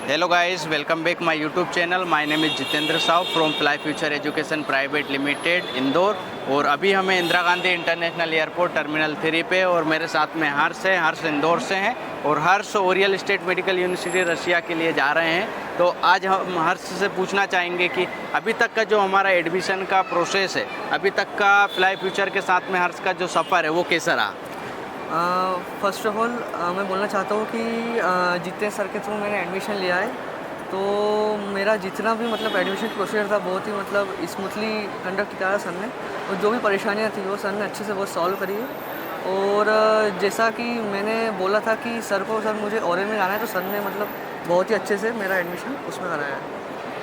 Hello guys, welcome back my YouTube channel. My name is Jitendra Sao from fly future education private limited Indore. और अभी हमें Indira Gandhi international airport terminal 3 पे और मेरे साथ में हर्ष है। हर्ष इंदौर से हैं और Harsh Orel state medical university Russia के लिए जा रहे हैं। तो आज हम हर्ष से पूछना चाहेंगे कि अभी तक का जो हमारा एडमिशन का प्रोसेस है, अभी तक का फ्लाई फ्यूचर के साथ में हर्ष का जो सफ़र है वो कैसा रहा। फ़र्स्ट ऑफ ऑल मैं बोलना चाहता हूँ कि जितने सर के थ्रू मैंने एडमिशन लिया है तो मेरा जितना भी मतलब एडमिशन प्रोसीजर था बहुत ही मतलब स्मूथली कंडक्ट किया सर ने, और जो भी परेशानियाँ थी वो सर ने अच्छे से बहुत सॉल्व करी है। और जैसा कि मैंने बोला था कि सर मुझे ओरियल में जाना है, तो सर ने मतलब बहुत ही अच्छे से मेरा एडमिशन उसमें कराया है।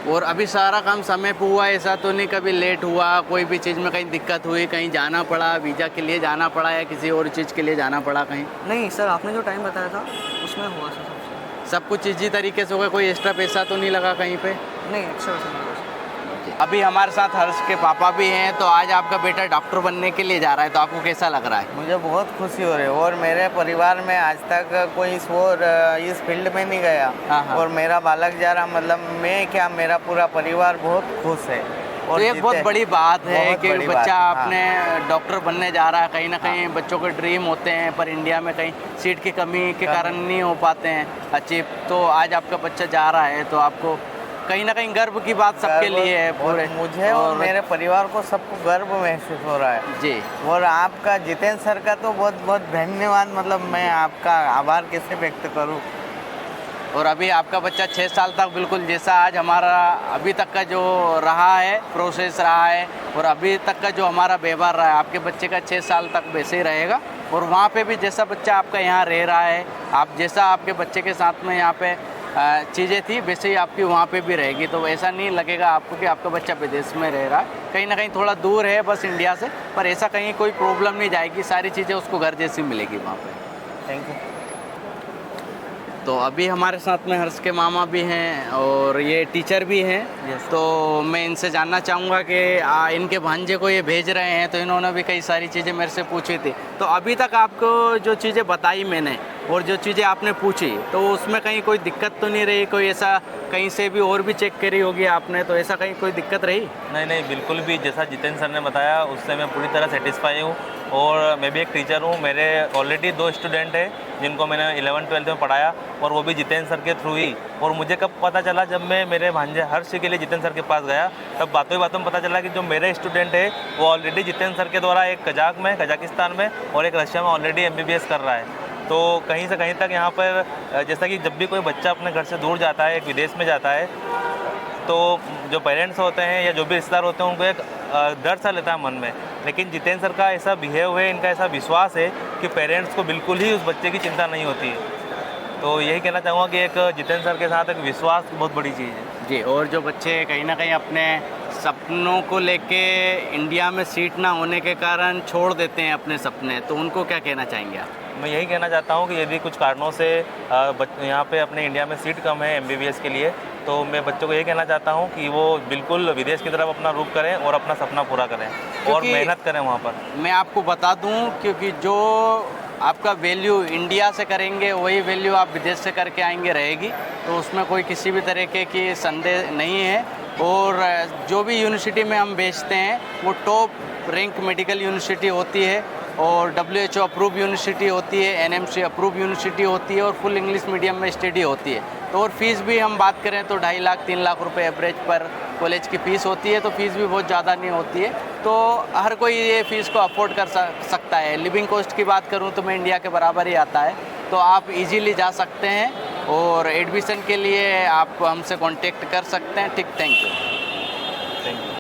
और अभी सारा काम समय पे हुआ, ऐसा तो नहीं कभी लेट हुआ, कोई भी चीज़ में कहीं दिक्कत हुई, कहीं जाना पड़ा, वीज़ा के लिए जाना पड़ा या किसी और चीज़ के लिए जाना पड़ा कहीं? नहीं सर, आपने जो टाइम बताया था उसमें हुआ सर सब कुछ इजी तरीके से हो गया, कोई एक्स्ट्रा पैसा तो नहीं लगा कहीं पे? नहीं, एक्स्ट्रा पैसा नहीं लगा। अभी हमारे साथ हर्ष के पापा भी हैं, तो आज आपका बेटा डॉक्टर बनने के लिए जा रहा है, तो आपको कैसा लग रहा है? मुझे बहुत खुशी हो रही है। और मेरे परिवार में आज तक कोई इस फील्ड में नहीं गया। हाँ। और मेरा बालक जा रहा, मतलब मैं क्या, मेरा पूरा परिवार बहुत खुश है। और ये बहुत बड़ी बात है कि बच्चा हाँ। अपने डॉक्टर बनने जा रहा है। कहीं ना कहीं बच्चों के ड्रीम होते हैं, पर इंडिया में कहीं सीट की कमी के कारण नहीं हो पाते हैं अचीव। तो आज आपका बच्चा जा रहा है तो आपको कहीं ना कहीं गर्व की बात सबके लिए है पूरे। मुझे और मेरे परिवार को सबको गर्व महसूस हो रहा है जी। और आपका जितेंद्र सर का तो बहुत बहुत धन्यवाद। मतलब मैं आपका आभार कैसे व्यक्त करूं। और अभी आपका बच्चा 6 साल तक बिल्कुल जैसा आज हमारा अभी तक का जो रहा है प्रोसेस रहा है, और अभी तक का जो हमारा व्यवहार रहा है, आपके बच्चे का 6 साल तक वैसे ही रहेगा। और वहाँ पे भी जैसा बच्चा आपका यहाँ रह रहा है, आप जैसा आपके बच्चे के साथ में यहाँ पे चीज़ें थी वैसे ही आपकी वहाँ पे भी रहेगी। तो ऐसा नहीं लगेगा आपको कि आपका बच्चा विदेश में रह रहा है, कहीं ना कहीं थोड़ा दूर है बस इंडिया से, पर ऐसा कहीं कोई प्रॉब्लम नहीं जाएगी, सारी चीज़ें उसको घर जैसी मिलेगी वहाँ पे। Thank you. तो अभी हमारे साथ में हर्ष के मामा भी हैं और ये टीचर भी हैं। तो मैं इनसे जानना चाहूँगा कि इनके भांजे को ये भेज रहे हैं, तो इन्होंने भी कई सारी चीज़ें मेरे से पूछी थी। तो अभी तक आपको जो चीज़ें बताई मैंने और जो चीज़ें आपने पूछी, तो उसमें कहीं कोई दिक्कत तो नहीं रही? कोई ऐसा कहीं से भी और भी चेक करी होगी आपने, तो ऐसा कहीं कोई दिक्कत रही? नहीं, बिल्कुल भी। जैसा जितेंद्र सर ने बताया उससे मैं पूरी तरह सेटिस्फाई हूँ। और मैं भी एक टीचर हूँ। मेरे ऑलरेडी 2 स्टूडेंट हैं जिनको मैंने 11th-12th में पढ़ाया, और वो भी जितेंद्र सर के थ्रू ही। और मुझे कब पता चला, जब मैं मेरे भांजे हर्ष के लिए जितेंद्र सर के पास गया, तब बातों ही बातों में पता चला कि जो मेरे स्टूडेंट है वो ऑलरेडी जितेंद्र सर के द्वारा एक कजाकिस्तान में और एक रशिया में ऑलरेडी MBBS कर रहा है। तो कहीं से कहीं तक यहाँ पर जैसा कि जब भी कोई बच्चा अपने घर से दूर जाता है, एक विदेश में जाता है, तो जो पेरेंट्स होते हैं या जो भी रिश्तेदार होते हैं उनको एक डर सा लेता है मन में। लेकिन जितेंद्र सर का ऐसा बिहेव है, इनका ऐसा विश्वास है कि पेरेंट्स को बिल्कुल ही उस बच्चे की चिंता नहीं होती है। तो यही कहना चाहूँगा कि एक जितेंद्र सर के साथ एक विश्वास बहुत बड़ी चीज़ है जी। और जो बच्चे कहीं ना कहीं अपने सपनों को लेके इंडिया में सीट ना होने के कारण छोड़ देते हैं अपने सपने, तो उनको क्या कहना चाहेंगे आप? मैं यही कहना चाहता हूँ कि यदि कुछ कारणों से यहाँ पे अपने इंडिया में सीट कम है MBBS के लिए, तो मैं बच्चों को यही कहना चाहता हूँ कि वो बिल्कुल विदेश की तरफ अपना रुख करें और अपना सपना पूरा करें और मेहनत करें वहाँ पर। मैं आपको बता दूँ, क्योंकि जो आपका वैल्यू इंडिया से करेंगे वही वैल्यू आप विदेश से करके आएंगे रहेगी, तो उसमें कोई किसी भी तरीके की संदेह नहीं है। और जो भी यूनिवर्सिटी में हम बेचते हैं वो टॉप रैंक मेडिकल यूनिवर्सिटी होती है, और WHO अप्रूव यूनिवर्सिटी होती है, NMC अप्रूव यूनिवर्सिटी होती है, और फुल इंग्लिश मीडियम में स्टडी होती है। तो और फीस भी हम बात करें तो 2.5 लाख 3 लाख रुपए एवरेज पर कॉलेज की फ़ीस होती है, तो फीस भी बहुत ज़्यादा नहीं होती है। तो हर कोई ये फ़ीस को अफोर्ड कर सकता है। लिविंग कॉस्ट की बात करूँ तो मैं इंडिया के बराबर ही आता है, तो आप इजीली जा सकते हैं और एडमिशन के लिए आप हमसे कांटेक्ट कर सकते हैं। ठीक, थैंक यू।